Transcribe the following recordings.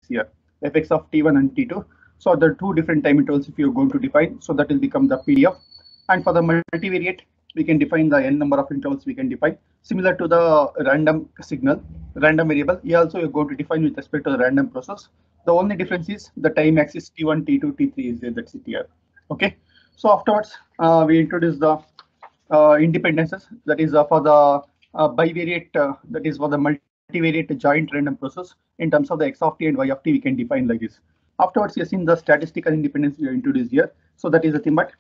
here, fx of t1 and t2. So the two different time intervals if you're going to define, so that will become the PDF. And for the multivariate, we can define the n number of intervals we can define. Similar to the random signal, random variable, here also you're going to define with respect to the random process. The only difference is the time axis t1, t2, t3 is there, that's it here. Okay. So afterwards, we introduce the independences, that is for the bivariate, that is for the multivariate joint random process. In terms of the x of t and y of t, we can define like this. Afterwards, we have seen the statistical independence we are introduced here. So that is the thing, but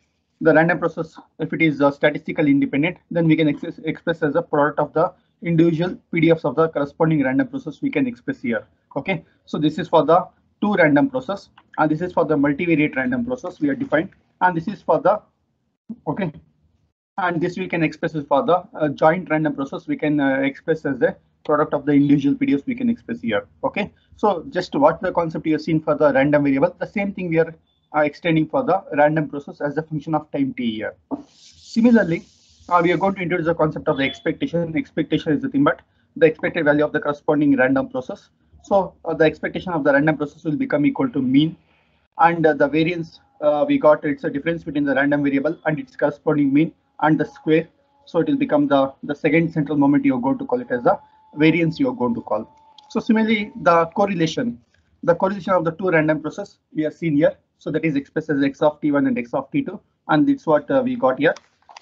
the random process, if it is statistically independent, then we can express as a product of the individual PDFs of the corresponding random process we can express here. Okay, so this is for the two random process, and this is for the multivariate random process we are defined, and this is for the okay, and this we can express as for the joint random process we can express as a product of the individual PDFs we can express here. Okay, so just what the concept you have seen for the random variable, the same thing we are extending for the random process as a function of time t here. Similarly, we are going to introduce the concept of the expectation. Expectation is the thing, but the expected value of the corresponding random process. So the expectation of the random process will become equal to mean, and the variance we got, it's a difference between the random variable and its corresponding mean and the square. So it will become the second central moment you're going to call it as the variance you're going to call. So similarly, the correlation of the two random process we have seen here. So that is expressed as x of t1 and x of t2, and it's what we got here.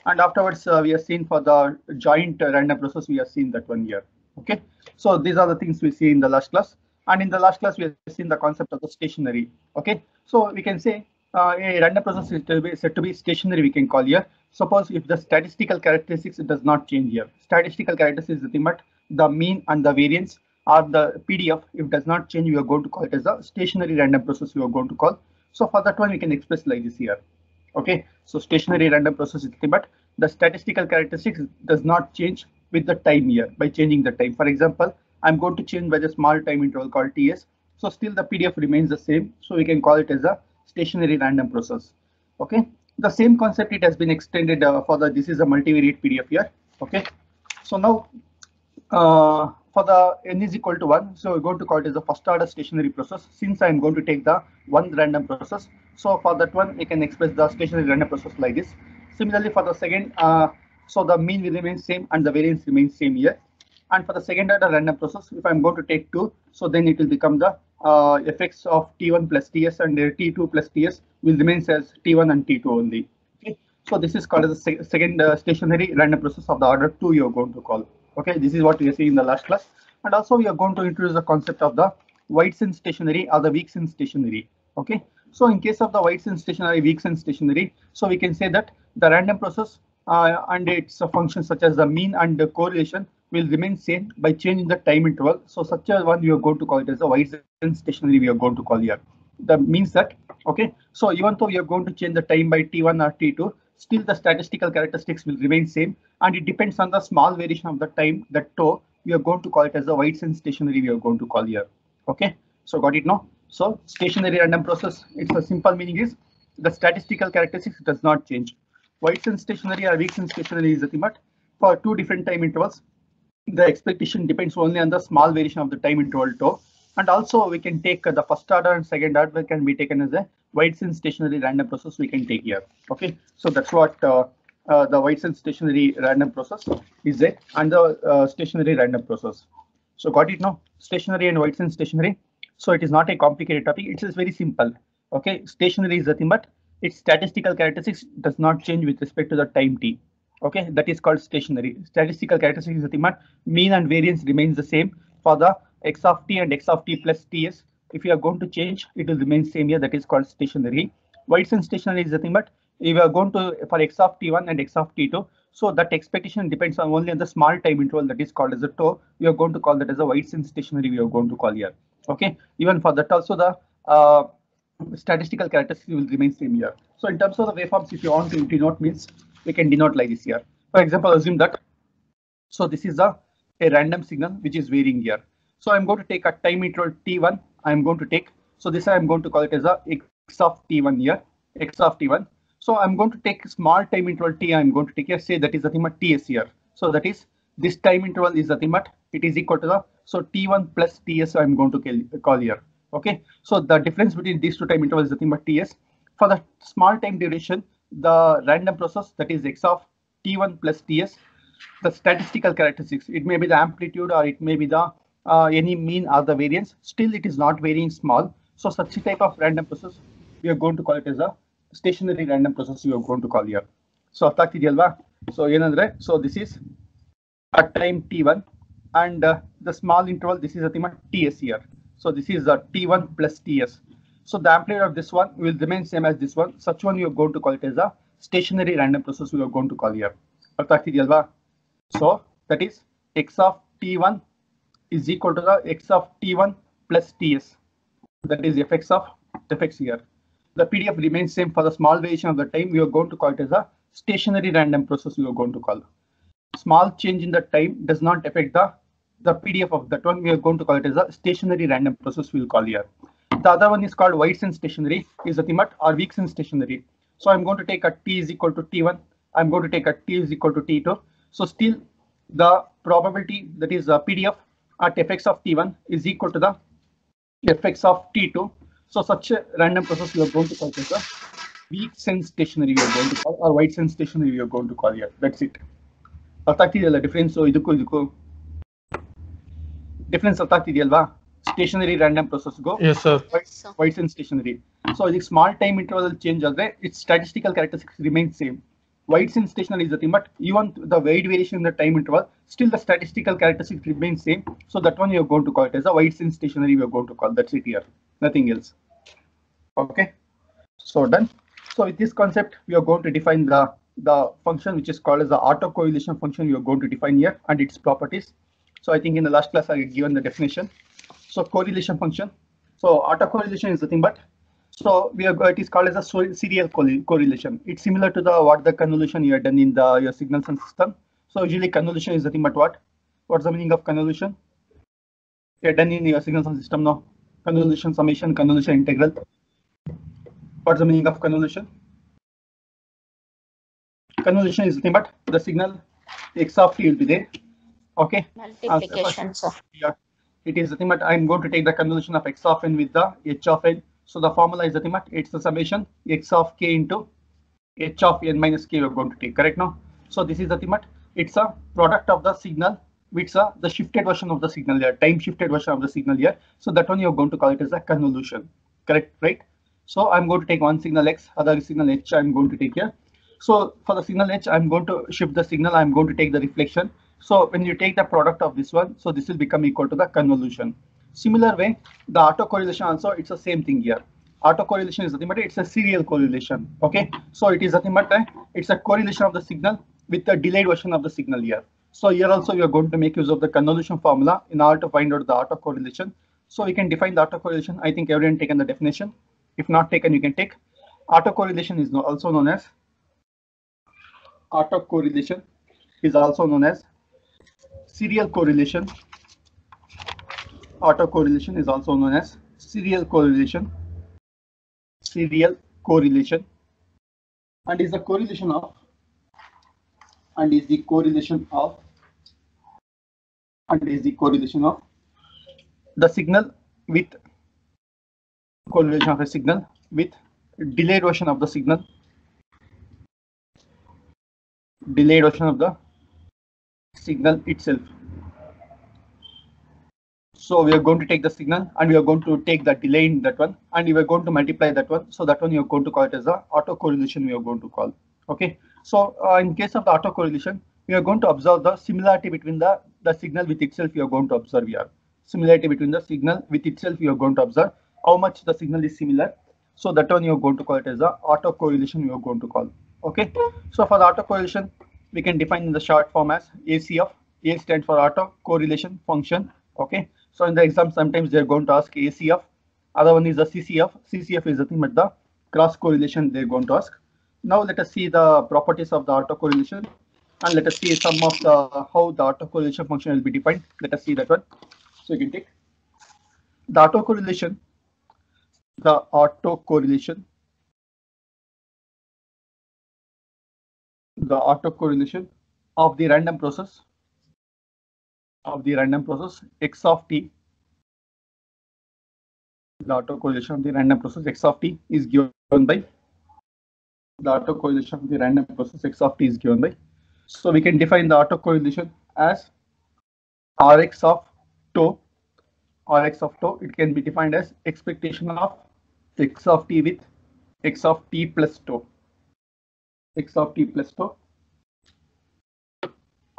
And afterwards, we have seen for the joint random process, we have seen that one here. Okay, so these are the things we see in the last class. And in the last class, we have seen the concept of the stationary. Okay, so we can say a random process is said to be stationary, we can call here. Suppose if the statistical characteristics does not change here. Statistical characteristics is nothing but the mean and the variance or the PDF. If does not change, we are going to call it as a stationary random process we are going to call. So for that one, we can express like this here. Okay, so stationary random process is nothing but the statistical characteristics does not change with the time here by changing the time. For example, I'm going to change by the small time interval called TS. So still the PDF remains the same. So we can call it as a stationary random process. Okay, the same concept it has been extended for the this is a multivariate PDF here. Okay, so now for the n is equal to 1, so we're going to call it as the first order stationary process. Since I'm going to take the one random process, so for that one we can express the stationary random process like this. Similarly, for the second, so the mean will remain same and the variance remains same here. And for the second order random process, if I'm going to take 2, so then it will become the fx of t1 plus ts and t2 plus ts will remain as t1 and t2 only. Okay, so this is called as the second stationary random process of the order 2 you're going to call. Okay, this is what we are seeing in the last class. And also we are going to introduce the concept of the Whiteson stationary or the Weekson stationary. Okay, so in case of the Whiteson stationary, Weekson stationary, so we can say that the random process and its functions such as the mean and the correlation will remain same by changing the time interval. So such a one we are going to call it as a Whiteson stationary we are going to call here. That means that, okay, so even though we are going to change the time by t1 or t2, still the statistical characteristics will remain same, and it depends on the small variation of the time, that tau we are going to call it as the Whiteson stationary we are going to call here. Okay, so got it now. So stationary random process, its a simple meaning is the statistical characteristics does not change. Whiteson stationary or Weekson stationary is nothing but for two different time intervals, the expectation depends only on the small variation of the time interval tau. And also we can take the first order and second order can be taken as a Whiteson stationary random process we can take here. Okay, so that's what the Whiteson stationary random process is it, and the stationary random process. So got it now, stationary and Whiteson stationary. So it is not a complicated topic, it is very simple. Okay, stationary is nothing but its statistical characteristics does not change with respect to the time t. Okay, that is called stationary. Statistical characteristics is nothing but mean and variance remains the same for the x of t and x of t plus ts. If you are going to change, it will remain same here. That is called stationary. Whiteson stationary is nothing but if you are going to for x of t1 and x of t2, so that expectation depends on only on the small time interval that is called as a tau. We are going to call that as a Whiteson stationary. We are going to call here. Okay, even for that also the statistical characteristics will remain same here. So in terms of the waveforms, if you want to denote means we can denote like this here. For example, assume that so this is a random signal which is varying here. So I'm going to take a time interval t1. I'm going to take, so this I'm going to call it as a x of t1 here, x of t1. So I'm going to take small time interval t. I'm going to take here, say that is nothing but ts here. So that is this time interval is nothing but it is equal to the, so t1 plus ts I'm going to call here. Okay, so the difference between these two time intervals is nothing but Ts. For the small time duration, the random process, that is x of T1 plus Ts, the statistical characteristics, it may be the amplitude or it may be the any mean or the variance, still it is not varying small. So such a type of random process, we are going to call it as a stationary random process, we are going to call here. So ಅರ್ಥ ಆಗ್ತಿದೆಯಲ್ವಾ? So ಏನಂದ್ರೆ, so this is at time T1 and the small interval, this is nothing but Ts here. So this is T1 plus Ts. So the amplitude of this one will remain same as this one. Such one you are going to call it as a stationary random process, we are going to call here. ಅರ್ಥ ಆಗ್ತಿದೆಯಲ್ವಾ? So that is x of T1 is equal to the x of T1 plus Ts. That is fx here. The PDF remains same for the small variation of the time. We are going to call it as a stationary random process, we are going to call. Small change in the time does not affect the PDF of that one. We are going to call it as a stationary random process, we will call here. The other one is called Whiteson stationary, is nothing but or Weekson stationary. So I'm going to take a T is equal to T1. I'm going to take a T is equal to T2. So still the probability, that is PDF at fx of T1 is equal to the fx of T2. So such a random process we are going to call it as a Weekson stationary, we are going to call, or Whiteson stationary we are going to call here. That's it. ಅರ್ಥ ಆಗ್ತಿದೆಯಲ್ಲ difference? ಇದಕ್ಕೂ difference ಅರ್ಥ ಆಗ್ತಿದೆಯಲ್ವಾ? Stationary random ಪ್ರೊಸೆಸ್ಗೂ Whiteson stationary. So the small time interval change ಆದರೆ its statistical characteristics remain same. Whiteson stationary is nothing but even the wide variation in the time interval, still the statistical characteristics remain same. So that one you are going to call it as a Whiteson stationary, we are going to call. That's it here, nothing else. Okay, so done. So with this concept we are going to define the function which is called as the autocorrelation function, we are going to define here, and its properties. So I think in the last class I had given the definition. So correlation function. So autocorrelation is nothing but, so we are, it is called as a serial correlation. It's similar to the what the convolution you have done in the your signals and system. So usually convolution is nothing but what's the meaning of convolution? You have done in your signals and system now. Convolution summation, convolution integral. What's the meaning of convolution? Convolution is nothing but the signal x of t will be there. Okay. Multiplication. Yeah. It is nothing but I'm going to take the convolution of x of n with the h of n. So the formula is nothing but it's the summation x of k into h of n minus k we are going to take. Correct now? So this is nothing but it's a product of the signal with the shifted version of the signal here, time shifted version of the signal here. So that one you are going to call it as a convolution. Correct, right? So I'm going to take one signal x, other signal h I'm going to take here. So for the signal h, I'm going to shift the signal, I'm going to take the reflection. So when you take the product of this one, so this will become equal to the convolution. Similar way, the autocorrelation also, it's the same thing here. Autocorrelation is nothing but it's a serial correlation. Okay, so it is nothing but it's a correlation of the signal with the delayed version of the signal here. So here also we are going to make use of the convolution formula in order to find out the autocorrelation. So we can define the autocorrelation. I think everyone taken the definition. If not taken, you can take. Autocorrelation is also known as serial correlation. Autocorrelation is also known as serial correlation. And is the correlation of the signal with correlation of a signal with delayed version of the signal, itself. So we are going to take the signal and we are going to take the delay in that one, and we are going to multiply that one. So that one you are going to call it as the autocorrelation, we are going to call. Okay. So in case of the autocorrelation, we are going to observe the similarity between the signal with itself. We are going to observe here similarity between the signal with itself. We are going to observe how much the signal is similar. So that one you are going to call it as the autocorrelation, we are going to call. Okay. So for the autocorrelation, we can define in the short form as ACF. A stands for autocorrelation function. Okay. So in the exam, sometimes they are going to ask ACF. Other one is the CCF. CCF is nothing but the cross correlation they are going to ask. Now let us see the properties of the autocorrelation, and let us see some of the how the autocorrelation function will be defined. Let us see that one. So you can take the autocorrelation. The autocorrelation of the random process x of t the autocorrelation of the random process x of t is given by the autocorrelation of the random process x of t is given by. So we can define the autocorrelation as Rx of tau. Rx of tau, it can be defined as expectation of x of t with x of t plus tau. X of t plus tau.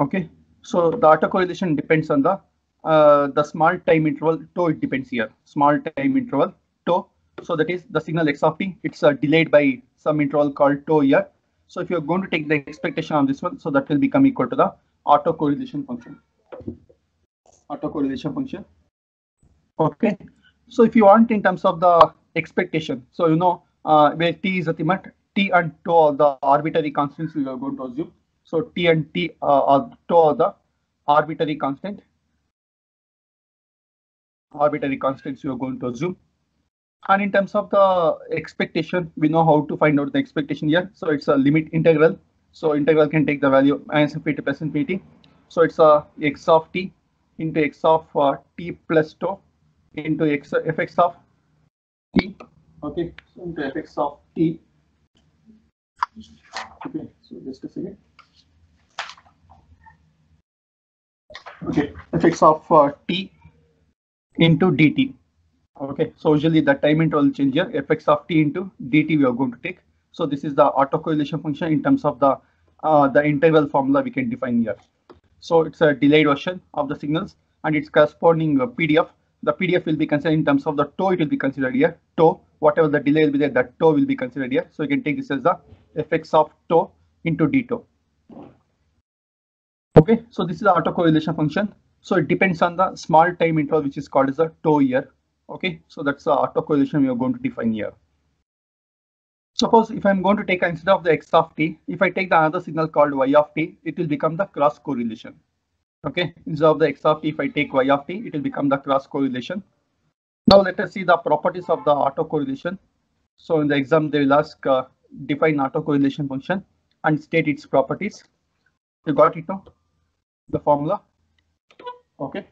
Okay, so the autocorrelation depends on the small time interval tau. It depends here. Small time interval tau. So that is the signal x of t. It's delayed by some interval called tau here. So if you're going to take the expectation on this one, so that will become equal to the autocorrelation function. Autocorrelation function. Okay. So if you want in terms of the expectation, so you know where t is the limit, t and tau are the arbitrary constants we are going to assume. So t and t are tau are the arbitrary constants you are going to assume. And in terms of the expectation, we know how to find out the expectation here. So it's a limit integral. So integral can take the value minus infinity plus infinity. So it's a x of t into x of t plus tau into fx of t. Okay, so into fx of t. Okay, so just a second. Okay, fx of t into dt. Okay, so usually the time interval change here, fx of t into dt we are going to take. So this is the autocorrelation function in terms of the integral formula we can define here. So it's a delayed version of the signals and its corresponding PDF. The PDF will be considered in terms of the tau. It will be considered here. Tau, whatever the delay will be there, that tau will be considered here. So you can take this as the fx of tau into d tau. Okay, so this is the autocorrelation function. So it depends on the small time interval which is called as the tau here. Okay, so that's the autocorrelation we are going to define here. Suppose if I'm going to take instead of the x of t, if I take the another signal called y of t, it will become the cross correlation. Okay, instead of the x of t, if I take y of t, it will become the cross correlation. Now let us see the properties of the autocorrelation. So in the exam they will ask define autocorrelation function and state its properties. You got it now? The formula. Okay,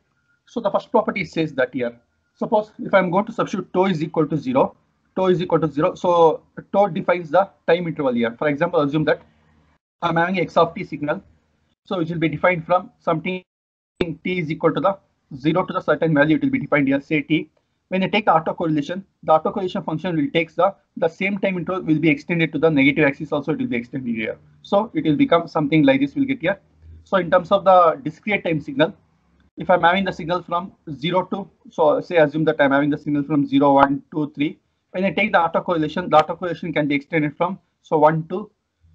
so the first property says that here, suppose if I'm going to substitute tau is equal to 0, tau is equal to 0. So tau defines the time interval here. For example, assume that I'm having x of t signal. So it will be defined from something t is equal to the 0 to the certain value. It will be defined here, say t. When you take the autocorrelation function will take the same time interval will be extended to the negative axis also. It will be extended here. So it will become something like this. We'll get here. So in terms of the discrete time signal, if I'm having the signal from 0 to, so say assume that I'm having the signal from 0, 1, 2, 3. When I take the autocorrelation can be extended from, so 1 to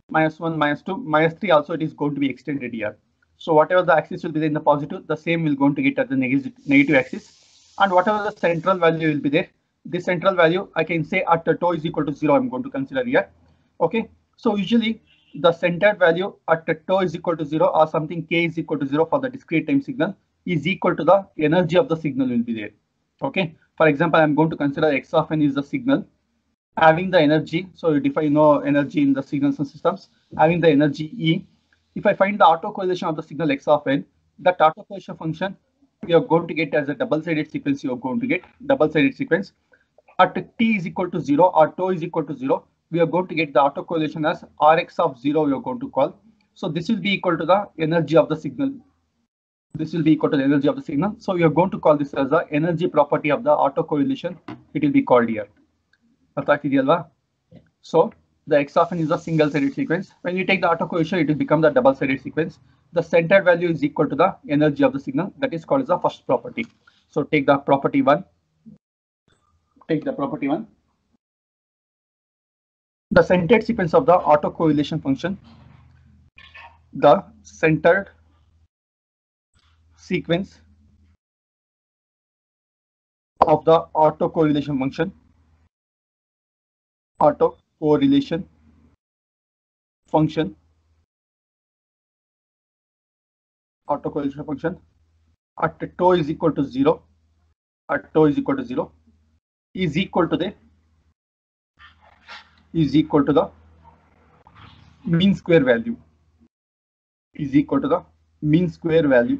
minus 1, minus 2, minus 3 also it is going to be extended here. So whatever the axis will be there in the positive, the same will going to get at the negative axis. And whatever the central value will be there, this central value I can say at the tau is equal to 0, I'm going to consider here. Okay, so usually the centered value at the tau is equal to 0 or something k is equal to 0 for the discrete time signal is equal to the energy of the signal will be there. Okay, for example, I'm going to consider x of n is the signal having the energy. So you define energy in the signals and systems having the energy E. If I find the autocorrelation of the signal x of n, that autocorrelation function we are going to get as a double-sided sequence. You are going to get double-sided sequence at t is equal to 0 or tau is equal to 0. We are going to get the autocorrelation as Rx of 0 we are going to call. So this will be equal to the energy of the signal. This will be equal to the energy of the signal. So we are going to call this as the energy property of the autocorrelation. It will be called here. So the x of n is a single-sided sequence. When you take the autocorrelation, it will become the double-sided sequence. The centered value is equal to the energy of the signal. That is called as the first property. So take the property 1. Take the property 1. The centered sequence of the autocorrelation function. The centered sequence of the autocorrelation function. Autocorrelation function. Autocorrelation function at tau is equal to 0. At tau is equal to 0 is equal to the mean square value. Is equal to the mean square value.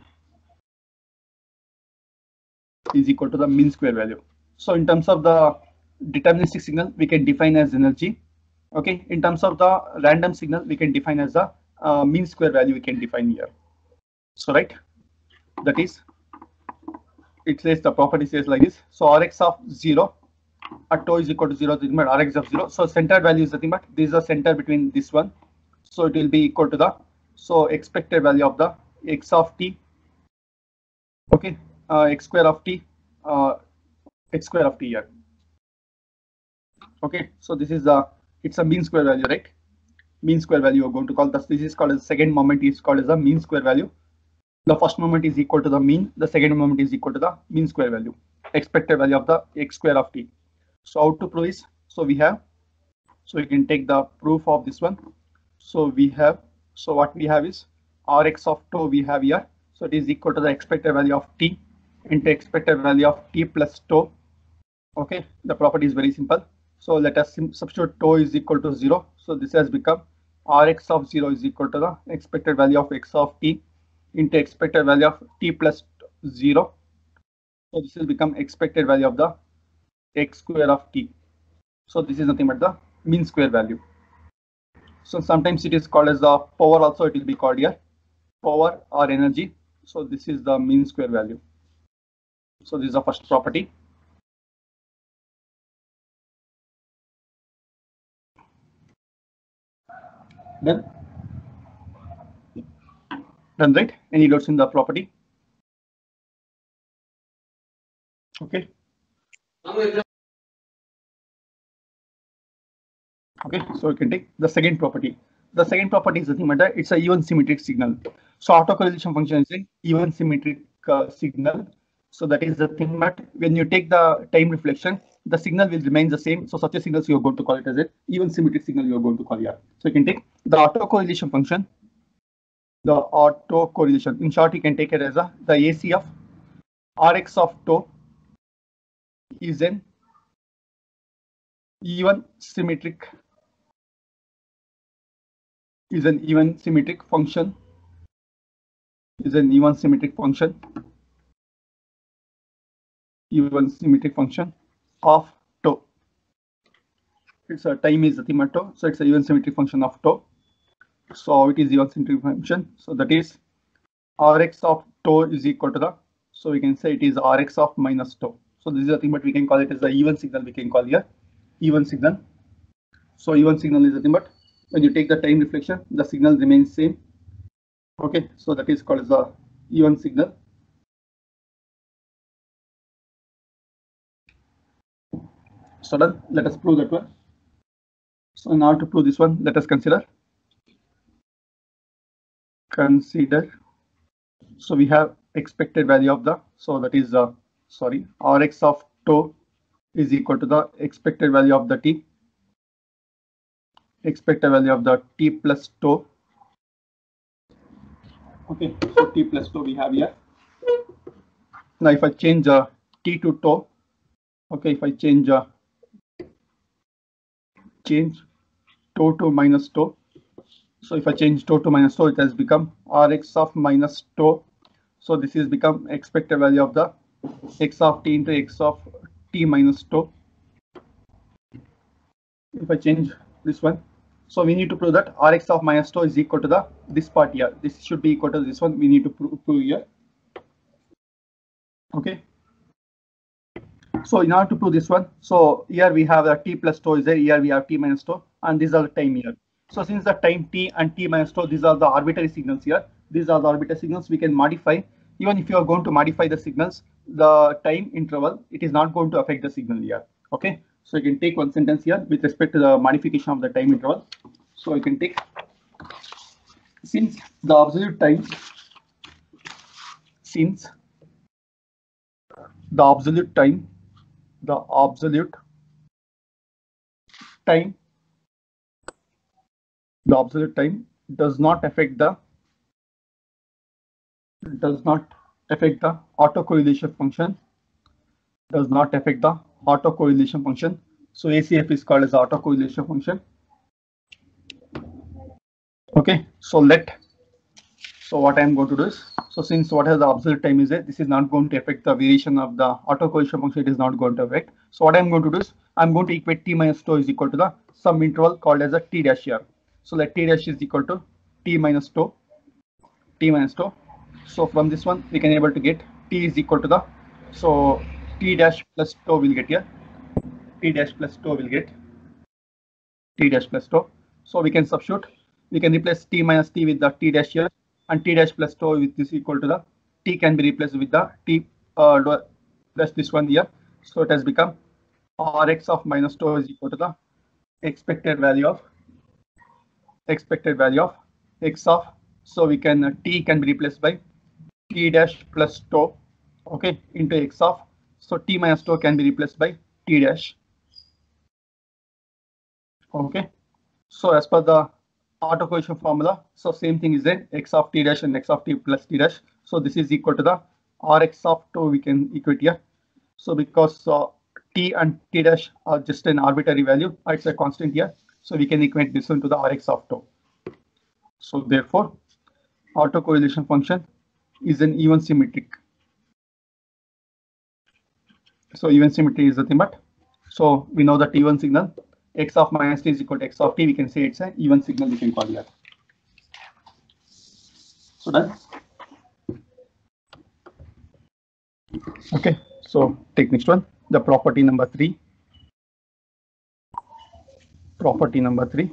Is equal to the mean square value. So in terms of the deterministic signal, we can define as energy. Okay, in terms of the random signal, we can define as the mean square value we can define here. So right, that is, it says the property says like this. So Rx of 0 at tau is equal to 0, nothing but Rx of 0. So centered value is nothing but this is the center between this one. So it will be equal to the expected value of the x of t. Okay, x square of t here. Okay, so this is it's a mean square value, right? Mean square value you're going to call this. This is called as second moment is called as a mean square value. The first moment is equal to the mean. The second moment is equal to the mean square value, expected value of the x square of t. So how to prove is, so we have, so you can take the proof of this one. So we have, so what we have is Rx of tau we have here. So it is equal to the expected value of t into expected value of t plus tau. Okay, the property is very simple. So let us substitute tau is equal to 0. So this has become Rx of 0 is equal to the expected value of x of t into expected value of t plus 0. So this will become expected value of the x square of t. So this is nothing but the mean square value. So sometimes it is called as the power also, it will be called here power or energy. So this is the mean square value. So this is the first property. Done right? Any doubts in the property? Okay. Okay, so we can take the second property. The second property is nothing matter. It's a even symmetric signal. So autocorrelation function is an even symmetric signal. So that is the thing. But when you take the time reflection, the signal will remain the same. So such a signal, so you're going to call it as an even symmetric signal. You're going to call here. So you can take the autocorrelation function. The autocorrelation. In short, you can take it as the AC of Rx of tau is an even symmetric function. Is an even symmetric function of tau. It's a time is nothing but tau, so it's a even symmetric function of tau. So it is even symmetric function. So that is Rx of tau is equal to the, so we can say it is Rx of minus tau. So this is nothing but we can call it as the even signal. We can call here even signal. So even signal is nothing but when you take the time reflection, the signal remains same. Okay, so that is called as the even signal. So then let us prove that one. So now to prove this one, let us consider. So we have expected value of the, so that is Rx of tau is equal to the expected value of the t, expected value of the t plus tau. Okay, so t plus tau we have here. Now if I change t to tau, okay, if I change tau to minus tau. So if I change tau to minus tau, it has become Rx of minus tau. So this is become expected value of the x of t into x of t minus tau. If I change this one, so we need to prove that Rx of minus tau is equal to the this part here. This should be equal to this one. We need to prove here. Okay. So in order to prove this one, so here we have the t plus tau is there. Here we have t minus tau, and these are the time here. So since the time t and t minus tau, these are the arbitrary signals here. These are the arbitrary signals we can modify. Even if you are going to modify the signals, the time interval, it is not going to affect the signal here. Okay. So you can take one sentence here with respect to the modification of the time interval. So you can take, since the absolute time, does not affect the autocorrelation function. So ACF is called as autocorrelation function. Okay, so what I'm going to do is, So since whatever the absolute time is there, this is not going to affect the variation of the autocorrelation function. It is not going to affect. So what I'm going to do is I'm going to equate t minus tau is equal to the some interval called as a t dash here. So let t dash is equal to t minus tau, t minus tau. So from this one we can able to get t is equal to the, so t dash plus tau will get here, t dash plus tau will get t dash plus tau. So we can substitute, we can replace t minus t with the t dash here, and t dash plus tau with this equal to the t can be replaced with the t plus this one here. So it has become Rx of minus tau is equal to the expected value of x of, so we can t can be replaced by t dash plus tau, okay, into x of, so t minus tau can be replaced by t dash, okay. So as per the autocorrelation formula, so same thing is there, x of t dash and x of t plus t dash. So this is equal to the Rx of tau, we can equate here. So because t and t dash are just an arbitrary value, it's a constant here. So we can equate this one to the Rx of tau. So therefore, autocorrelation function is an even symmetric. So even symmetry is nothing but, so we know that even signal x of minus t is equal to x of t. We can say it's an even signal. We can call that. So done. Okay. So take next one. The property number 3. Property number 3.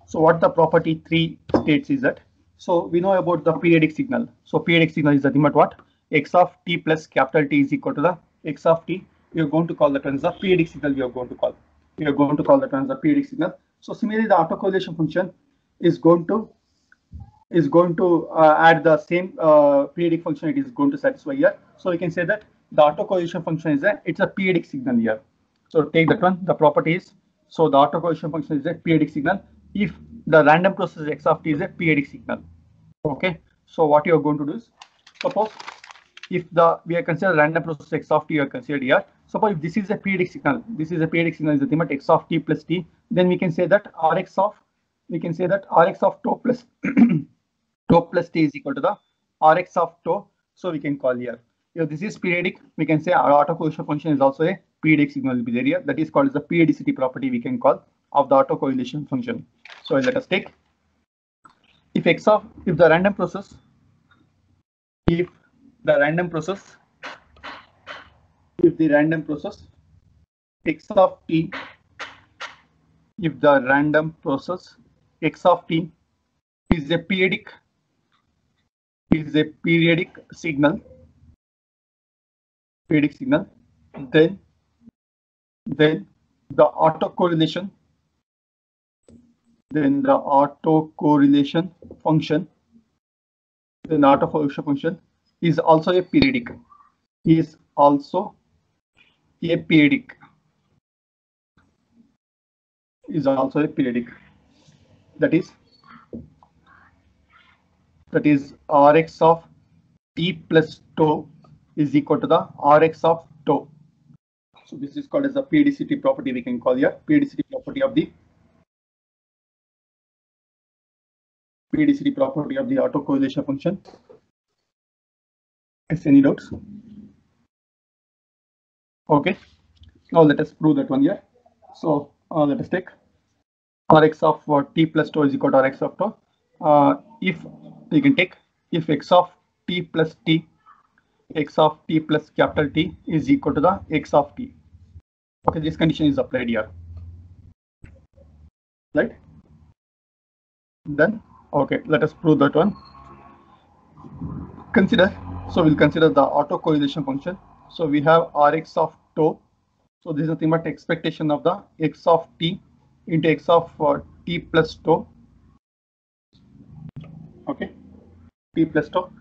So what the property 3 states is that, so we know about the periodic signal. So periodic signal is nothing but what? X of t plus capital T is equal to the x of t. We are going to call that as the periodic signal. We are going to call that as the periodic signal. So similarly, the autocorrelation function is going to add the same periodic function. It is going to satisfy here. So we can say that the autocorrelation function is it's a periodic signal here. So take that one. The property is, so the autocorrelation function is a periodic signal if the random process x of t is a periodic signal. Okay. So what you are going to do is, suppose if we are considered random process x of t are considered here. Suppose if this is a periodic signal, is the thing at x of t plus t, then we can say that Rx of tau plus tau plus t is equal to the Rx of tau. So we can call here, if this is periodic, we can say our autocorrelation function is also a periodic signal will be there here. That is called as the periodicity property we can call of the autocorrelation function. So let us take, if the random process x of t, if the random process x of t is a periodic signal, then the autocorrelation function is also a periodic. That is Rx of t plus tau is equal to the Rx of tau. So this is called as the periodicity property we can call here, periodicity property of the autocorrelation function. Is any doubts? Okay. Now let us prove that one here. So let us take Rx of t plus tau is equal to Rx of tau. If we can take, if x of t plus capital T is equal to the x of t. Okay, this condition is applied here. Right? Then, okay, let us prove that one. So we'll consider the autocorrelation function. So we have Rx of tau. So this is nothing but expectation of the x of t into x of t plus tau. Okay, t plus tau.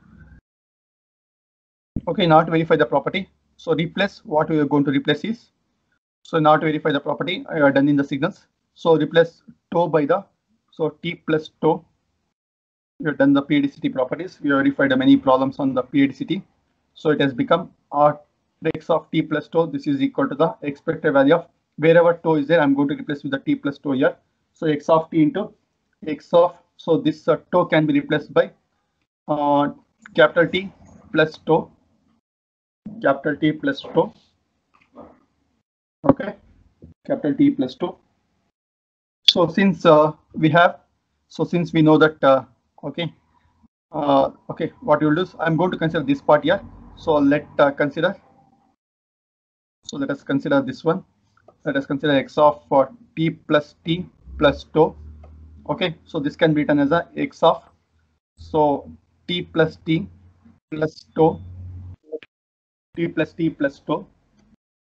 Okay, now to verify the property. So replace, what we are going to replace is, so now to verify the property, I have done in the signals. So replace tau by the, so t plus tau. We have done the periodicity properties. We have verified many problems on the periodicity. So it has become Rx of t plus tau. This is equal to the expected value of wherever tau is there. I'm going to replace with the t plus tau here. So x of t into x of, so this tau can be replaced by capital T plus tau, capital T plus tau. Okay, capital T plus tau. So since we know that okay, what you will do is I'm going to consider this part here. So let us consider this one. Let us consider x of t plus tau. Okay, so this can be written as a x of t plus tau,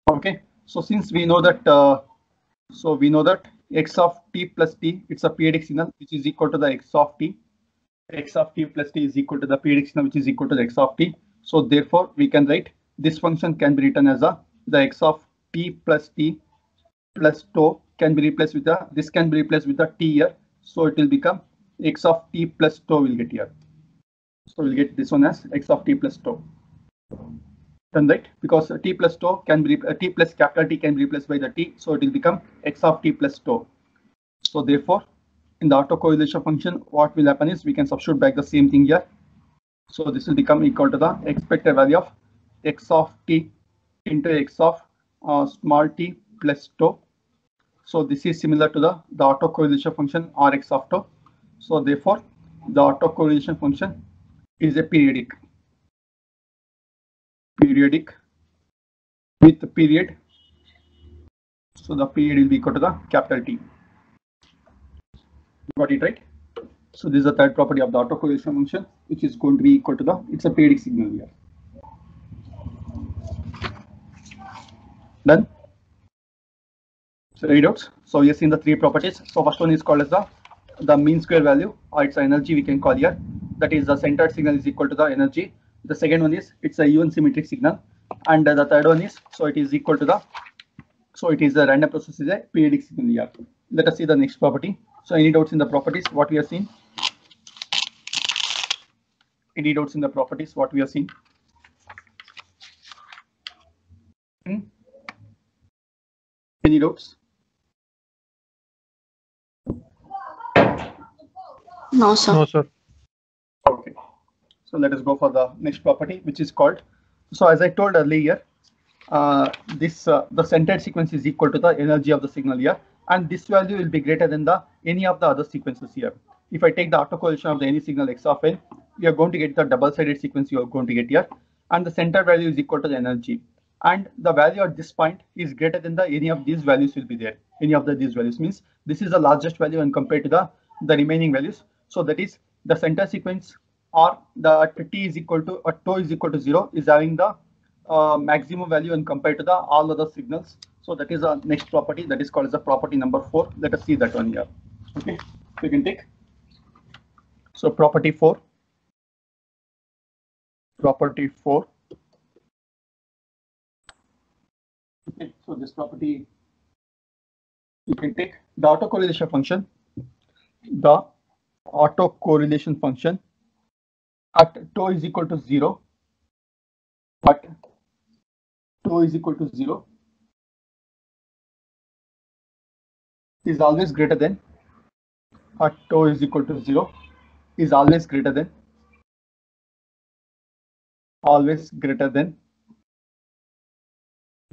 Okay, so since we know that x of t plus t, it's a periodic signal which is equal to the x of t. X of t plus t is equal to the periodic signal which is equal to the x of t. So therefore we can write this function can be written as the x of t plus tau can be replaced with this can be replaced with the t here. So it will become x of t plus tau will get here. So we'll get this one as x of t plus tau. Done, right? Because t plus tau can be t plus capital T can be replaced by the t. So it will become x of t plus tau. So therefore, in the autocorrelation function, what will happen is we can substitute back the same thing here. So this will become equal to the expected value of x of t into x of small t plus tau. So this is similar to the autocorrelation function Rx of tau. So therefore, the autocorrelation function is a periodic with the period. So the period will be equal to the capital T. Got it, right? So this is the third property of the autocorrelation function, which is going to be equal to the, it's a periodic signal here. Done. So any doubts? So we have seen the three properties. So first one is called as the mean square value, or its energy we can call here. That is the centered signal is equal to the energy. The second one is it's a even symmetric signal, and the third one is it is equal to the it is a random process is a periodic signal here. Let us see the next property. So any doubts in the properties what we have seen? Any doubts in the properties what we have seen? Any doubts? No, sir. No, sir. Okay. So let us go for the next property, which is called. So as I told earlier, the centered sequence is equal to the energy of the signal here, and this value will be greater than the any of the other sequences here. If I take the autocorrelation of the any signal x of n, we are going to get the double-sided sequence you are going to get here, and the center value is equal to the energy, and the value at this point is greater than the any of these values will be there. Any of these values means this is the largest value when compared to the remaining values. So that is the center sequence, or the t is equal to tau is equal to 0 is having the maximum value when compared to the all other signals. So that is the next property, that is called as the property number 4. Let us see that one here. Okay, so you can take. So property 4. Okay, so this property you can take the autocorrelation function. The autocorrelation function at tau is equal to 0. At tau is equal to 0 is always greater than. At tau is equal to 0 is always greater than.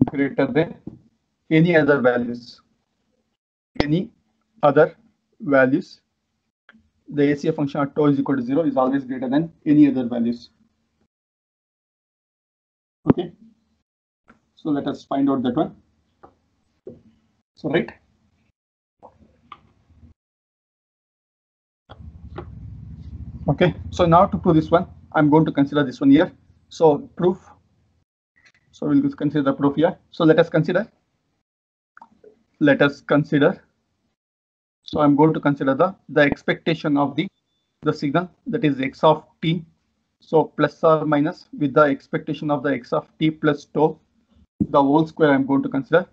Greater than any other values. The ACF function at tau is equal to 0 is always greater than any other values. Okay, so let us find out that one. So right, okay, so now to prove this one, I'm going to consider this one here. So proof. So we'll just consider the proof here. So let us consider. So I'm going to consider the expectation of the signal, that is x of t. So plus or minus with the expectation of the x of t plus tau, the whole square I'm going to consider.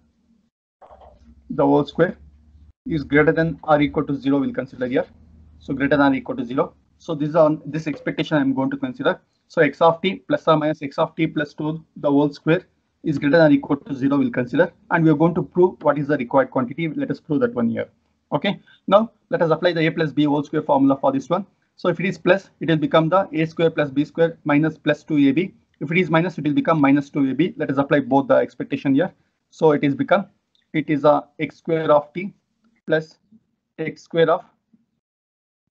The whole square is greater than or equal to 0 we'll consider here. So greater than or equal to 0. So this is on this expectation I'm going to consider. So x of t plus or minus x of t plus 2 the whole square is greater than or equal to 0 we'll consider, and we are going to prove what is the required quantity. Let us prove that one here. Okay, now let us apply the a plus b whole square formula for this one. So if it is plus, it will become the a square plus b square minus plus 2ab. If it is minus, it will become minus 2ab. Let us apply both the expectation here. So it is become, it is a x square of t plus x square of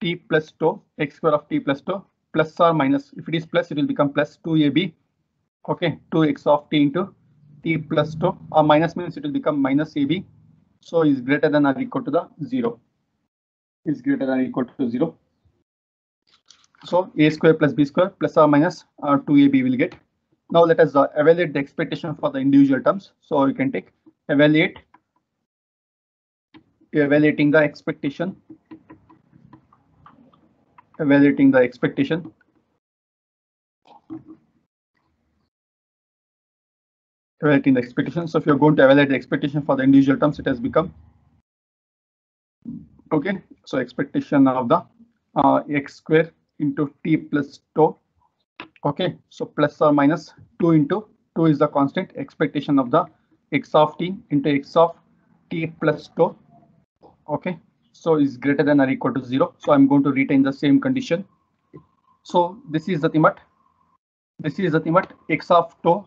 t plus tau, x square of t plus tau, plus or minus. If it is plus, it will become plus 2ab. Okay, 2x of t into t plus tau, or minus means it will become minus ab. So is greater than or equal to the 0. Is greater than or equal to 0. So a square plus b square plus or minus 2ab will get. Now let us evaluate the expectation for the individual terms. So you can take evaluating the expectation. Evaluating the expectation. Evaluating the expectation. So if you're going to evaluate the expectation for the individual terms, it has become. Okay, so expectation of the x square into t plus tau. Okay, so plus or minus 2 into 2 is the constant. Expectation of the x of t into x of t plus tau. Okay, so is greater than or equal to 0. So I'm going to retain the same condition. So this is the thing, but this is the thing, but x of tau,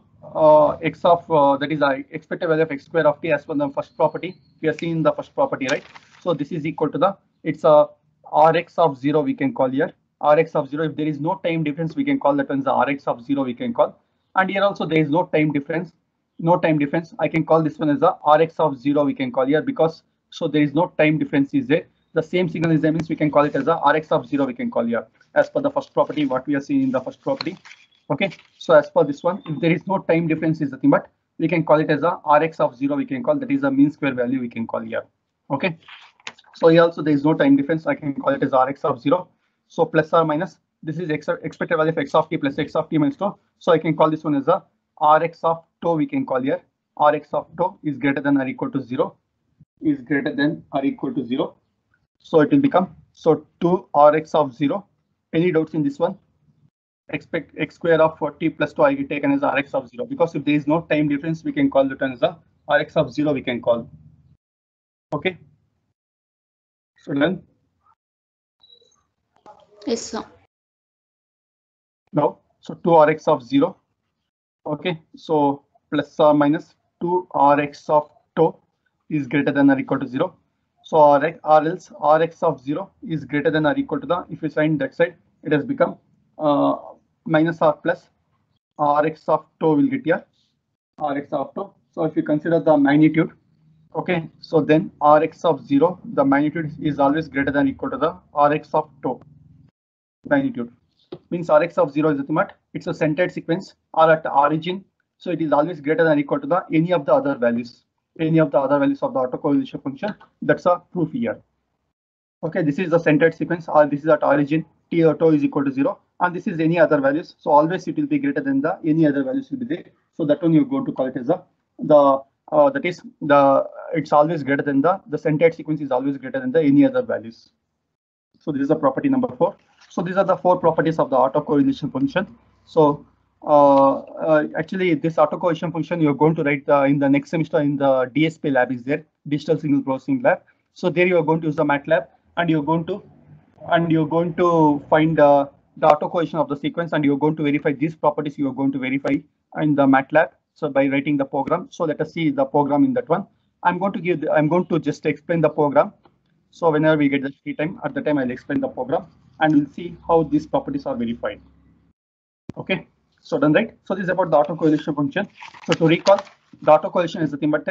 x of that is the expected value of x square of t as per the first property. We are seeing the first property, right? So this is equal to the, it's a rx of 0 we can call here. Rx of 0, if there is no time difference, we can call that one the Rx of 0 we can call. And here also there is no time difference. No time difference. I can call this one as the Rx of 0 we can call here, because so there is no time difference is there. The same signal is there, means we can call it as a Rx of 0 we can call here as per the first property, what we are seeing in the first property. Okay, so as per this one, if there is no time difference is the thing, but we can call it as a Rx of 0 we can call, that is a mean square value we can call here. Okay, so here also there is no time difference, I can call it as Rx of 0. So plus or minus, this is expected value of x of t plus x of t minus tau. So I can call this one as a Rx of tau we can call here. Rx of tau is greater than or equal to 0. Is greater than or equal to 0. So it will become, so 2 Rx of 0. Any doubts in this one? Expect x square of t plus 2 I get taken as Rx of 0, because if there is no time difference, we can call the term as a Rx of 0 we can call. Okay, so then Yes, sir. now, so 2 Rx of 0. Okay, so plus or minus 2 Rx of tau is greater than or equal to 0. So Rx, or else Rx of 0 is greater than or equal to the, if you sign that side, it has become minus or plus Rx of tau will get here. Rx of tau. So if you consider the magnitude, okay, so then Rx of 0, the magnitude is always greater than or equal to the Rx of tau magnitude. Means Rx of 0 is nothing but it's a centered sequence or at the origin, so it is always greater than or equal to the any of the other values, any of the other values of the autocorrelation function. That's a proof here. Okay, this is the centered sequence, or this is at origin t or tau is equal to 0, and this is any other values. So always it will be greater than the any other values will be there. So that one you're going to call it as the that is the, it's always greater than the centered sequence is always greater than the any other values. So this is the property number 4. So these are the 4 properties of the autocorrelation function. So actually this autocorrelation function you're going to write in the next semester in the DSP lab is there, digital signal processing lab. So there you are going to use the MATLAB, and you're going to find the autocorrelation of the sequence, and you're going to verify these properties you are going to verify in the MATLAB. So by writing the program, so let us see the program in that one. I'm going to just explain the program. So whenever we get the free time, at the time I'll explain the program, and we'll see how these properties are verified. Okay, so done, right? So this is about the autocorrelation function. So to recall, the autocorrelation is the thing, but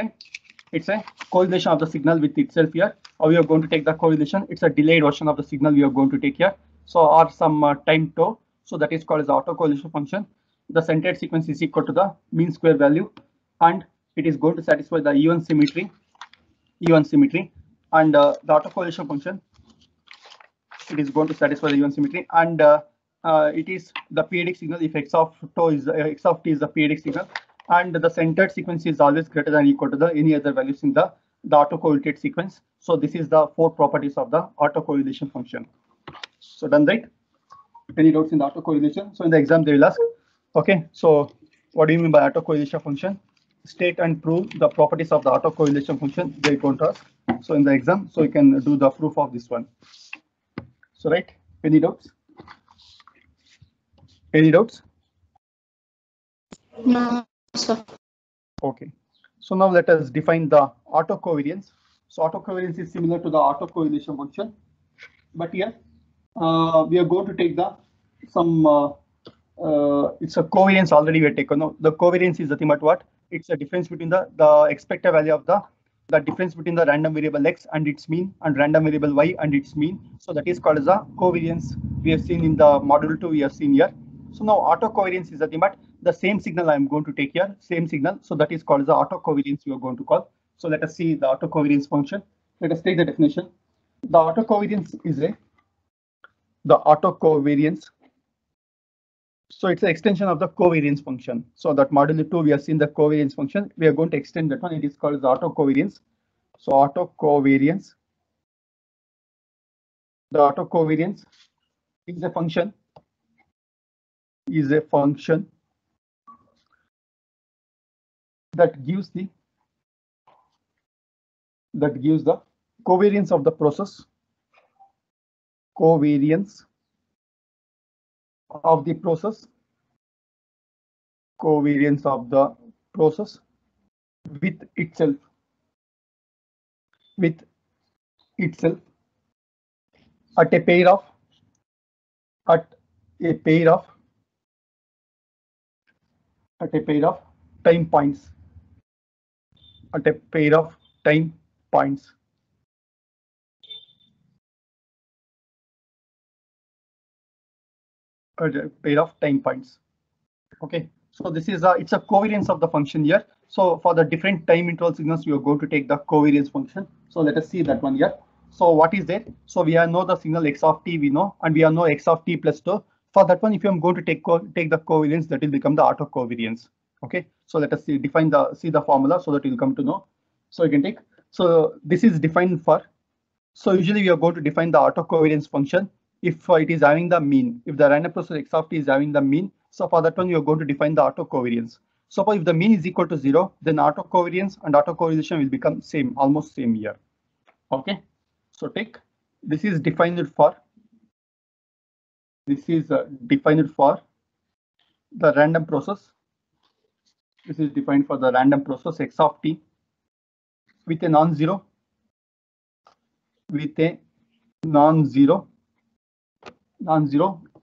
it's a correlation of the signal with itself here. How we are going to take the correlation? It's a delayed version of the signal we are going to take here. So or some time tau. So that is called as the autocorrelation function. The centered sequence is equal to the mean square value, and it is going to satisfy the even symmetry. And the autocorrelation function, it is going to satisfy the even symmetry, and it is the periodic signal if x of tau is x of t is the periodic signal, and the centered sequence is always greater than or equal to the any other values in the autocorrelated sequence. So this is the 4 properties of the autocorrelation function. So done, right? Any doubts in the autocorrelation? So in the exam they will ask, okay, so what do you mean by autocorrelation function? State and prove the properties of the autocorrelation function, they're going to ask. So in the exam, so you can do the proof of this one. So right, any doubts? Any doubts? No, sir. Okay. So now let us define the autocovariance. So autocovariance is similar to the autocorrelation function, but here we are going to take the some it's a covariance already we have taken. No, the covariance is nothing but what? It's a difference between the expected value of the difference between the random variable x and its mean and random variable y and its mean. So that is called as a covariance. We have seen in the module 2, we have seen here. So now autocovariance is nothing but the same signal I am going to take here, same signal. So that is called as the autocovariance we are going to call. So let us see the autocovariance function. Let us take the definition. The autocovariance is the autocovariance. So it's an extension of the covariance function. So that module 2, we have seen the covariance function. We are going to extend that one. It is called the autocovariance. So autocovariance. The autocovariance is a function. That gives the covariance of the process. Covariance of the process. Covariance of the process with itself. At a pair of time points. At a pair of time points. At a pair of time points. Okay, so this is it's a covariance of the function here. So for the different time interval signals, we are going to take the covariance function. So let us see that one here. So what is that? So we know the signal x of t we know, and we know x of t plus 2. For that one, if I'm going to take the covariance, that will become the autocovariance. Okay, so let us see the formula so that you'll come to know. So you can take. So this is defined for. So usually we are going to define the autocovariance function if it is having the mean. If the random process x of t is having the mean, so for that one you are going to define the autocovariance. So if the mean is equal to 0, then autocovariance and autocorrelation will become same, almost same here. Okay, so take this is defined for the random process. This is defined for the random process x of t with a non-zero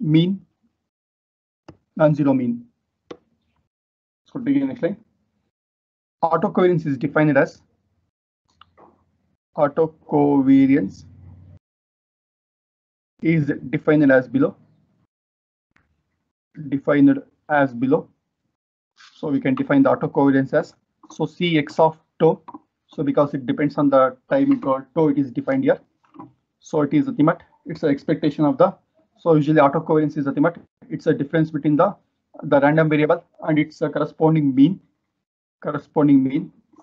mean. So begin next line. Autocovariance is defined as below. So we can define the autocovariance as Cx of tau. So because it depends on the time interval tau, it is defined here. So it is ultimate. It's an expectation of the. So usually autocovariance is ultimate. It's a difference between the random variable and its corresponding mean.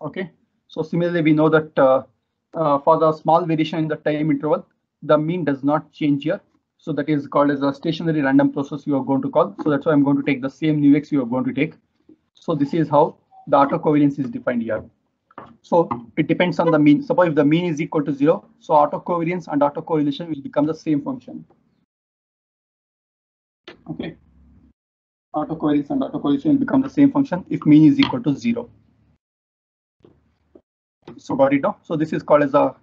Okay. So similarly, we know that for the small variation in the time interval, the mean does not change here. So that is called as a stationary random process you are going to call. So that's why I'm going to take the same nu x you are going to take. So this is how the autocovariance is defined here. So it depends on the mean. Suppose if the mean is equal to 0, so autocovariance and autocorrelation will become the same function. Okay. Autocovariance and autocorrelation will become the same function if mean is equal to 0. So got it now. So this is called as a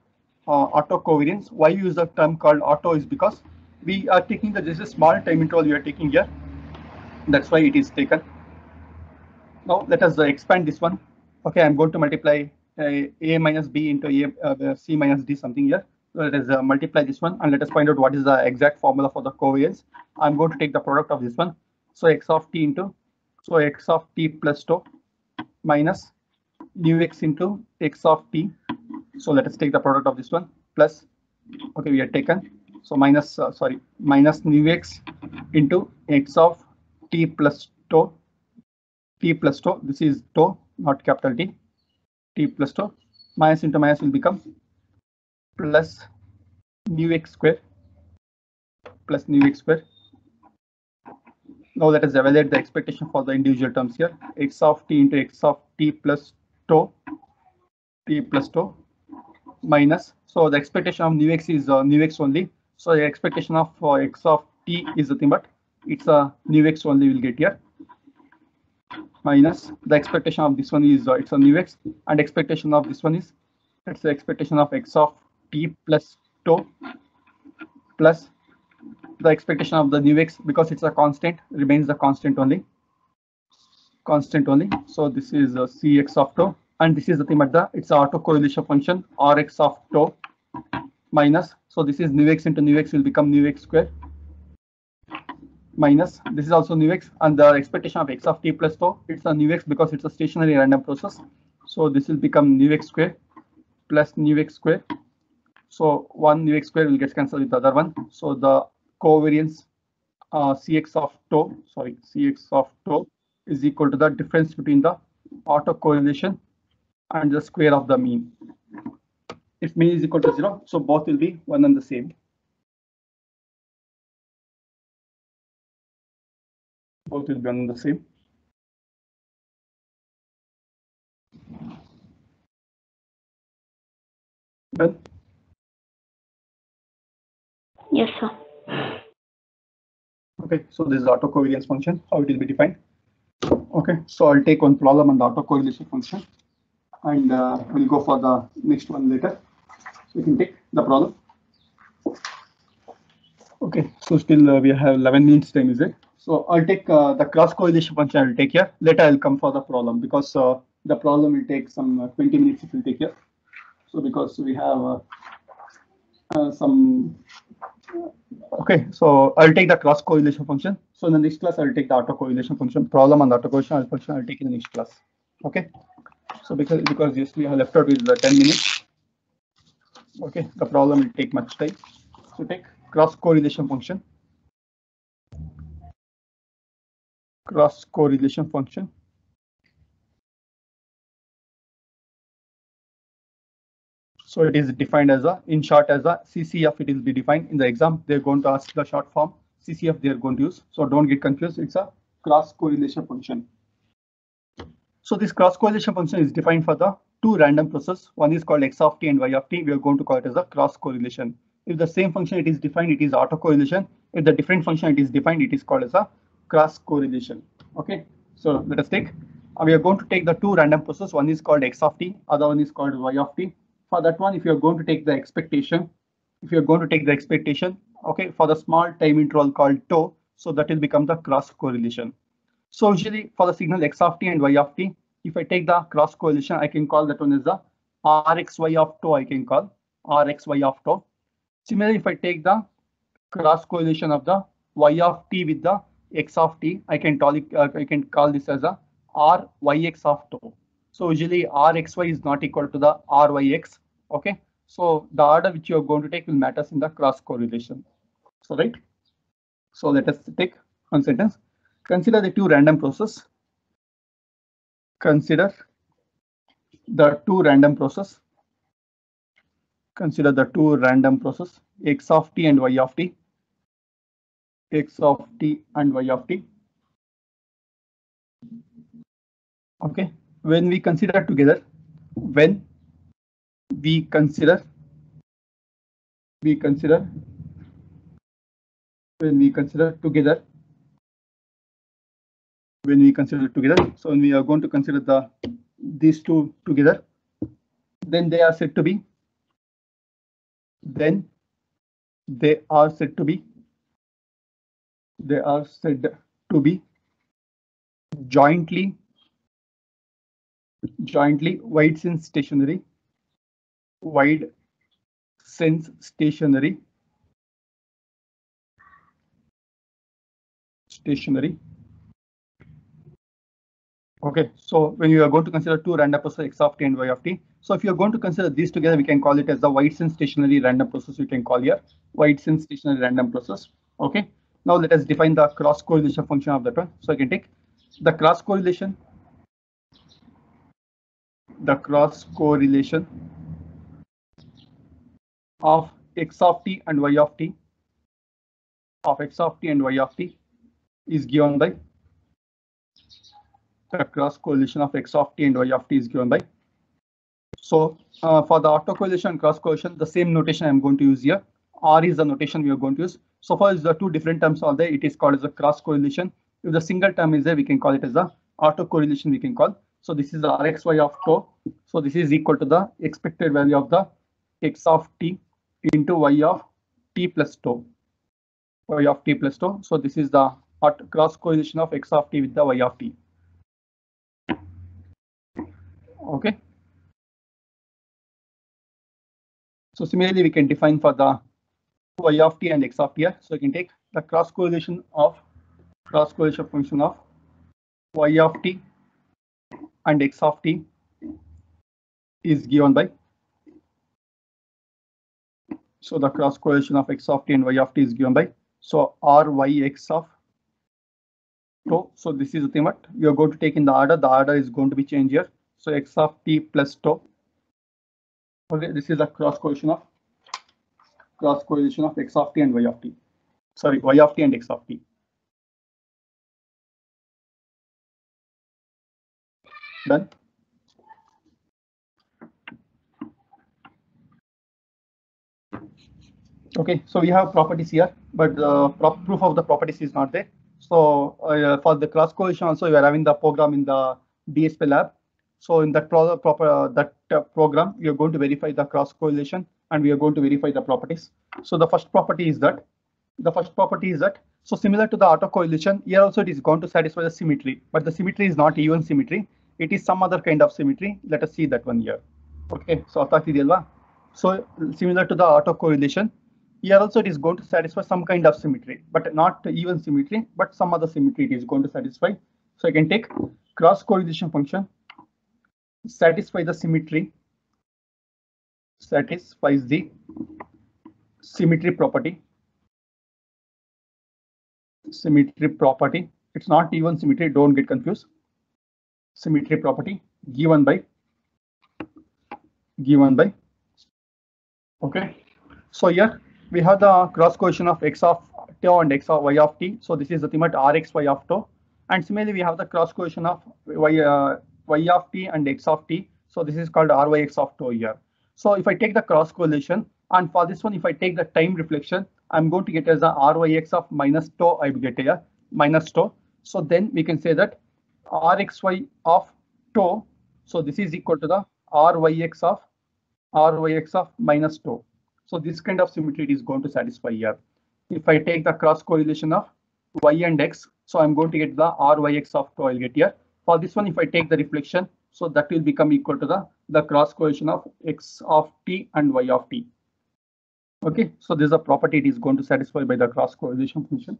autocovariance. Why we use the term called auto is because we are taking this is small time interval we are taking here. That's why it is taken. Now let us expand this one. Okay, I'm going to multiply a minus b into c minus d something here. So let us multiply this one and let us find out what is the exact formula for the covariance. I'm going to take the product of this one. So x of t into x of t plus tau minus nu x into x of t. So let us take the product of this one plus. Okay, we are taken. So minus nu x into x of t plus tau. This is tau, not capital T. T plus tau. Minus into minus will become plus nu x square. Now let us evaluate the expectation for the individual terms here. X of t into x of t plus tau. Minus. So the expectation of nu x is nu x only. So the expectation of x of t is nothing but it's a nu x only we'll get here, minus the expectation of this one is it's a nu x, and expectation of this one is it's the expectation of x of t plus tau plus the expectation of the nu x, because it's a constant, remains the constant only. So this is cx of tau, and this is nothing but the it's autocorrelation function rx of tau minus. So this is nu x into nu x will become nu x square minus this is also nu x, and the expectation of x of t plus tau it's a nu x because it's a stationary random process. So this will become nu x square plus nu x square. So one nu x square will get cancelled with the other one. So the covariance cx of tau is equal to the difference between the autocorrelation and the square of the mean. If mean is equal to 0, so both will be one and the same. Both will be one and the same. Done? Yes, sir. Okay, so this is autocovariance function, how it will be defined. Okay, so I'll take one problem on the autocorrelation function, and we'll go for the next one later. So we can take the problem. Okay, so still we have 11 minutes time, is it? So I'll take the cross correlation function. I'll take here. Later I'll come for the problem, because the problem will take some 20 minutes. It will take here. So because we have some. Okay, so I'll take the cross correlation function. So in the next class I'll take the autocorrelation function problem, and the autocorrelation function I'll take in the next class. Okay. So because just we have left out with the 10 minutes. Okay, the problem will take much time. So take cross correlation function. Cross correlation function. So it is defined as a, in short, as a CCF. It will be defined in the exam. They're going to ask the short form CCF. They're going to use. So don't get confused. It's a cross correlation function. So this cross correlation function is defined for the two random process. One is called x of t and y of t. We are going to call it as a cross correlation. If the same function it is defined, it is autocorrelation. If the different function it is defined, it is called as a cross correlation. Okay. So let us take. We are going to take the two random process. One is called x of t. Other one is called y of t. For that one, if you are going to take the expectation, okay, for the small time interval called tau, so that will become the cross correlation. So usually for the signal x of t and y of t, if I take the cross correlation, I can call that one as the rxy of tau. I can call rxy of tau. Similarly, if I take the cross correlation of the y of t with the x of t, I can call this as a ryx of tau. So usually rxy is not equal to the ryx. Okay, so the order which you are going to take will matters in the cross correlation. So right. So let us take one sentence. Consider the two random process. Consider the two random process x of t and y of t. X of t and y of t. Okay, when we consider together, when we consider together, so when we are going to consider these two together, then they are said to be jointly wide sense stationary. Okay, so when you are going to consider two random processes x of t and y of t, so if you are going to consider these together, we can call it as the wide sense stationary random process. We can call here wide sense stationary random process. Okay, now let us define the cross correlation function of that one. So I can take the cross correlation of x of t and y of t is given by the cross correlation of x of t and y of t is given by. So for the autocorrelation and cross correlation, the same notation I'm going to use here. R is the notation we are going to use. So far as the two different terms are there, it is called as a cross correlation. If the single term is there, we can call it as the auto correlation we can call. So this is the Rxy of tau. So this is equal to the expected value of the x of t into y of t plus tau. Y of t plus tau. So this is the cross correlation of x of t with the y of t. Okay. So similarly, we can define for the y of t and x of t here. So you can take the cross correlation function of y of t and x of t is given by. So the cross correlation of x of t and y of t is given by. So Ryx of tau. So this is the thing what we are going to take in the order. The order is going to be changed here. So x of t plus tau. Okay, this is a cross correlation of x of t and y of t. Sorry, y of t and x of t. Done. Okay, so we have properties here, but the proof of the properties is not there. So for the cross correlation also, you are having the program in the DSP lab. So in that program, we are going to verify the cross correlation and we are going to verify the properties. So the first property is that. So similar to the auto correlation, here also it is going to satisfy the symmetry, but the symmetry is not even symmetry. It is some other kind of symmetry. Let us see that one here. Okay, so similar to the auto correlation, here also it is going to satisfy some kind of symmetry, but not even symmetry, but some other symmetry it is going to satisfy. So I can take cross correlation function, satisfies the symmetry property. It's not even symmetry, don't get confused. Symmetry property given by. Okay, so here we have the cross correlation of x of tau and x of y of t. So this is the thing at Rxy of tau, and similarly we have the cross correlation of y of t and x of t. So this is called Ryx of tau here. So if I take the cross correlation, and for this one, if I take the time reflection, I'm going to get as a Ryx of minus tau. I will get here minus tau. So then we can say that Rxy of tau. So this is equal to the Ryx of minus tau. So this kind of symmetry is going to satisfy here. If I take the cross correlation of y and x, so I'm going to get the Ryx of tau. I'll get here. For this one, if I take the reflection, so that will become equal to the cross correlation of x of t and y of t. Okay, so this is a property it is going to satisfy by the cross correlation function.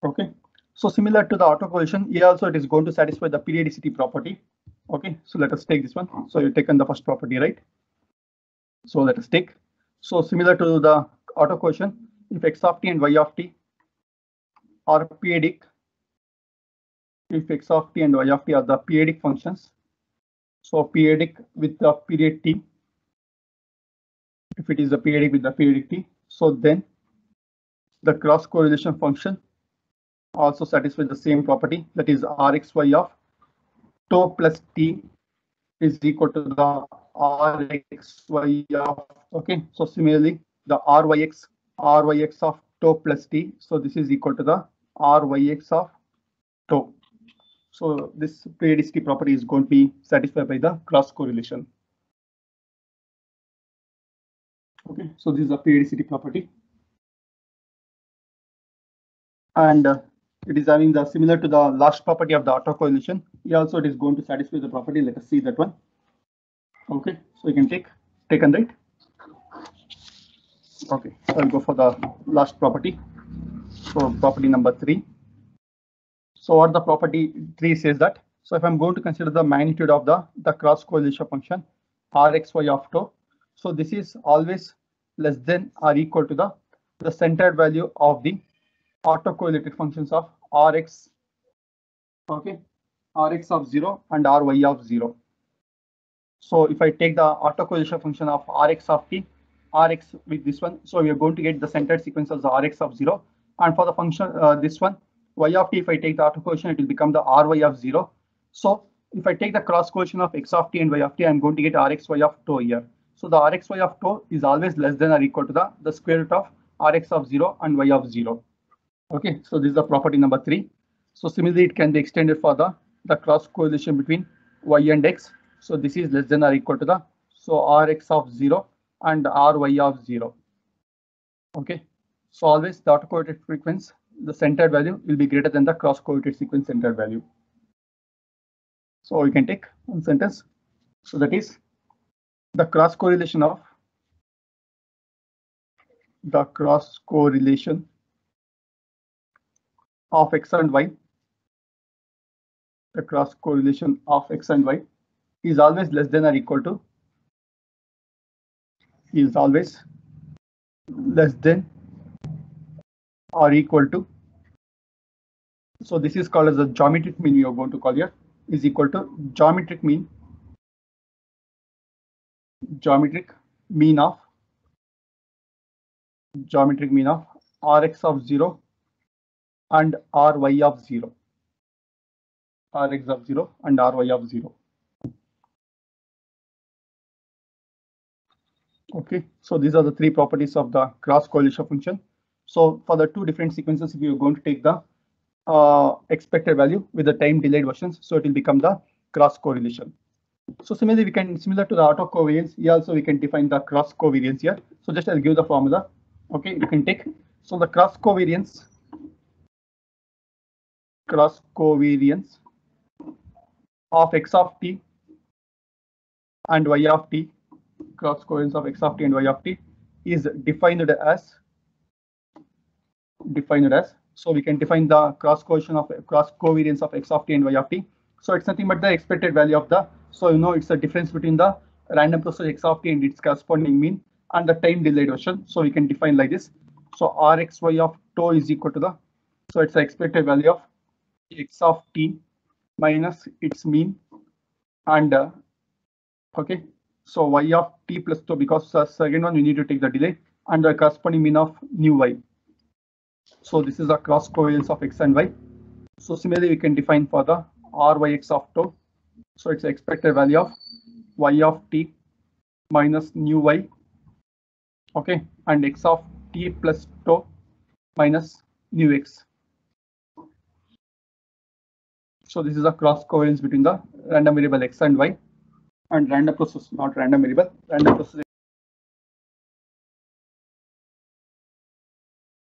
Okay, so similar to the autocorrelation, here also it is going to satisfy the periodicity property. Okay, so let us take this one. So you've taken the first property, right? So let us take. So similar to the autocorrelation, if x of t and y of t are periodic, if x of t and y of t are the periodic functions, so periodic with the period t, if it is a periodic with the periodic t, so then the cross correlation function also satisfies the same property, that is Rxy of tau plus t is equal to the Rxy of, okay, so similarly the Ryx of tau plus t, so this is equal to the Ryx of tau. So this periodicity property is going to be satisfied by the cross correlation. Okay, so this is a periodicity property, and it is having the similar to the last property of the autocorrelation. Here also it is going to satisfy the property. Let us see that one. Okay, so you can take and write. Okay, so I'll go for the last property. So property number 3. So what the property 3 says that, so if I'm going to consider the magnitude of the cross correlation function Rxy of tau, so this is always less than or equal to the centered value of the autocorrelated functions of Rx, okay, Rx of 0 and Ry of 0. So if I take the autocorrelation function of Rx of t, Rx with this one, so we are going to get the centered sequence of the Rx of 0, and for the function this one y of t, if I take the autocorrelation, it will become the Ry of 0. So if I take the cross correlation of x of t and y of t, I'm going to get Rxy of tau here. So the Rxy of tau is always less than or equal to the square root of Rx of 0 and y of 0. Okay, so this is the property number 3. So similarly, it can be extended for the cross correlation between y and x. So this is less than or equal to the Rx of 0 and Ry of 0. Okay, so always the autocorrelated frequency, the centered value will be greater than the cross correlated sequence centered value. So you can take one sentence. So that is the cross correlation of x and y. The cross correlation of x and y is always less than or equal to so this is called as the geometric mean. You are going to call here is equal to geometric mean of Rx of 0 and Ry of 0. Rx of 0 and Ry of 0. Okay, so these are the three properties of the cross correlation function. So for the two different sequences, if you're going to take the expected value with the time delayed versions, so it will become the cross correlation. So similarly, we can similar to the autocovariance, here also we can define the cross covariance here. So just I'll give the formula. Okay, you can take so the cross covariance of x of t and y of t, cross covariance of x of t and y of t is defined as so we can define the cross covariance of x of t and y of t. So it's nothing but the expected value of the, so you know it's the difference between the random process x of t and its corresponding mean and the time delayed version. So we can define like this. So Rxy of tau is equal to the, so it's the expected value of x of t minus its mean and okay, so y of t plus tau, because the second one we need to take the delay and the corresponding mean of nu y. So this is the cross covariance of x and y. So similarly, we can define for the Ryx of tau. So it's the expected value of y of t minus nu y. Okay, and x of t plus tau minus nu x. So this is a cross covariance between the random variable x and y and random process, not random variable, random process